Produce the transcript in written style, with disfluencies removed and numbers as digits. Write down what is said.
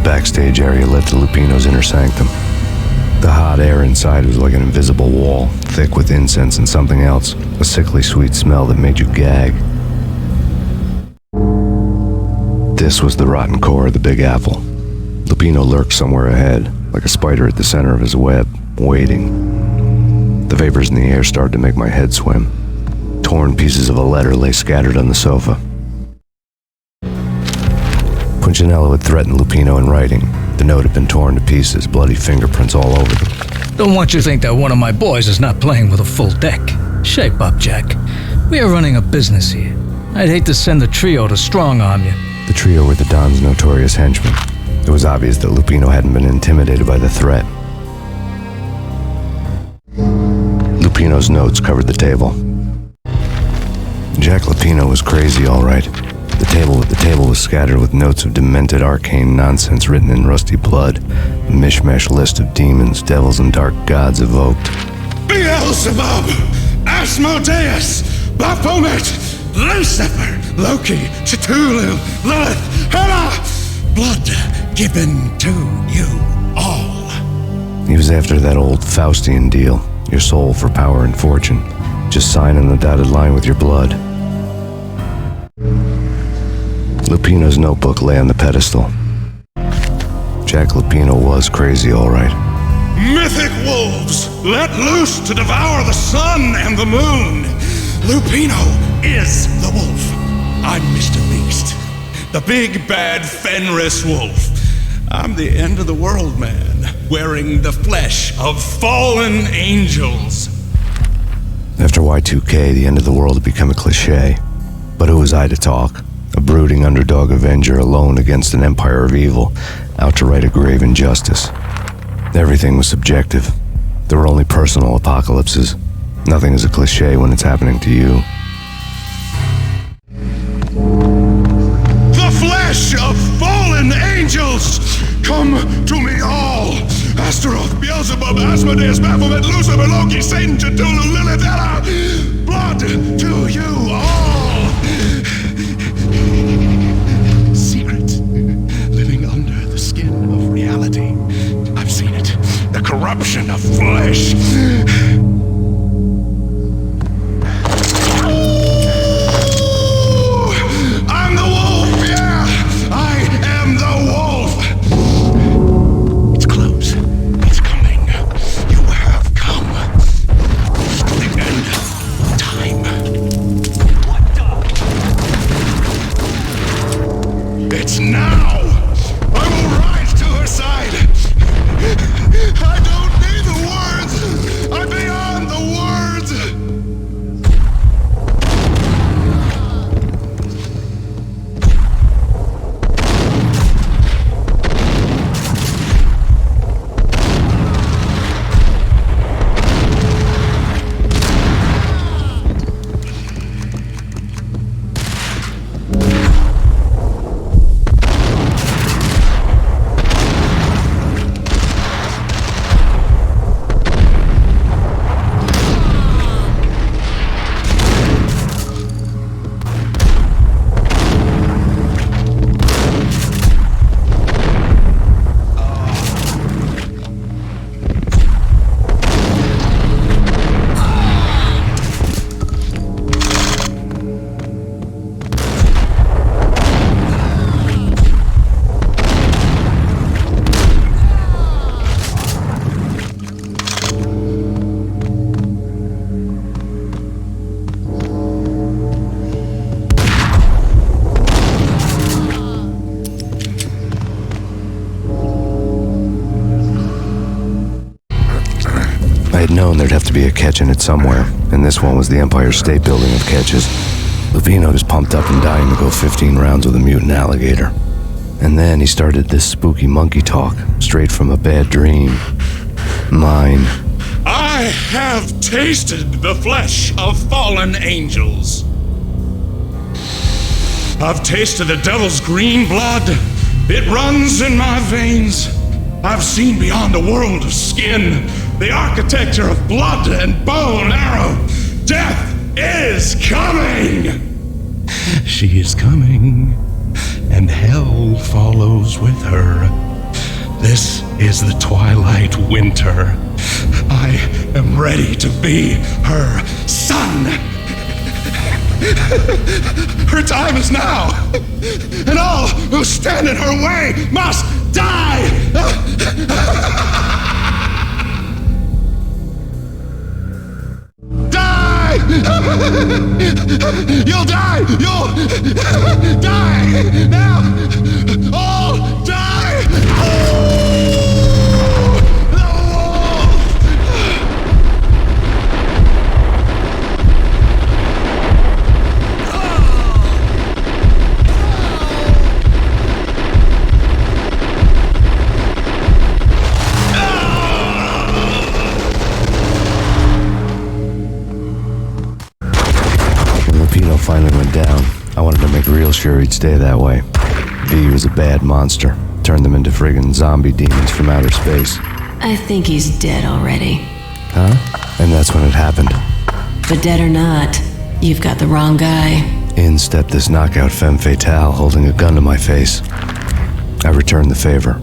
backstage area led to Lupino's inner sanctum. The hot air inside was like an invisible wall, thick with incense and something else, a sickly sweet smell that made you gag. This was the rotten core of the Big Apple. Lupino lurked somewhere ahead, like a spider at the center of his web, waiting. The vapors in the air started to make my head swim. Torn pieces of a letter lay scattered on the sofa. Punchinello had threatened Lupino in writing. The note had been torn to pieces, bloody fingerprints all over them. Don't want you to think that one of my boys is not playing with a full deck. Shape up, Jack. We are running a business here. I'd hate to send the trio to strong-arm you. The trio were the Don's notorious henchmen. It was obvious that Lupino hadn't been intimidated by the threat. Lupino's notes covered the table. Jack Lupino was crazy, all right. The table was scattered with notes of demented arcane nonsense written in rusty blood, a mishmash list of demons, devils, and dark gods evoked. Beelzebub, Asmodeus, Baphomet, Lucifer, Loki, Cthulhu, Lilith, Hela, blood given to you all. He was after that old Faustian deal, your soul for power and fortune. Just sign on the dotted line with your blood. Lupino's notebook lay on the pedestal. Jack Lupino was crazy, all right. Mythic wolves, let loose to devour the sun and the moon. Lupino is the wolf. I'm Mr. Beast, the big bad Fenris wolf. I'm the end of the world man, wearing the flesh of fallen angels. After Y2K, the end of the world had become a cliché. But who was I to talk? A brooding underdog avenger alone against an empire of evil, out to right a grave injustice. Everything was subjective. There were only personal apocalypses. Nothing is a cliché when it's happening to you. The flesh of fallen angels! Come to me all! Astaroth, Beelzebub, Asmodeus, Baphomet, Lucifer, Loki, Satan, Cthulhu, Lilith, Hela! Blood to you all! Secret, living under the skin of reality. I've seen it. The corruption of flesh. I'm the wolf, yeah! I am the wolf! It's close. It's coming. You have come. The end of time. It's now! I will rise to her side! I don't need the words! I'm beyond the words! Known there'd have to be a catch in it somewhere, and this one was the Empire State Building of catches. Lupino was pumped up and dying to go 15 rounds with a mutant alligator. And then he started this spooky monkey talk, straight from a bad dream. Mine. I have tasted the flesh of fallen angels. I've tasted the devil's green blood. It runs in my veins. I've seen beyond a world of skin, the architecture of blood and bone arrow. Death is coming! She is coming, and hell follows with her. This is the twilight winter. I am ready to be her son. Her time is now, and all who stand in her way must die! Die! You'll die! You'll die! Now! All die! Finally went down. I wanted to make real sure he'd stay that way. V was a bad monster. Turned them into friggin' zombie demons from outer space. I think he's dead already. Huh? And that's when it happened. But dead or not, you've got the wrong guy. In stepped this knockout femme fatale holding a gun to my face. I returned the favor.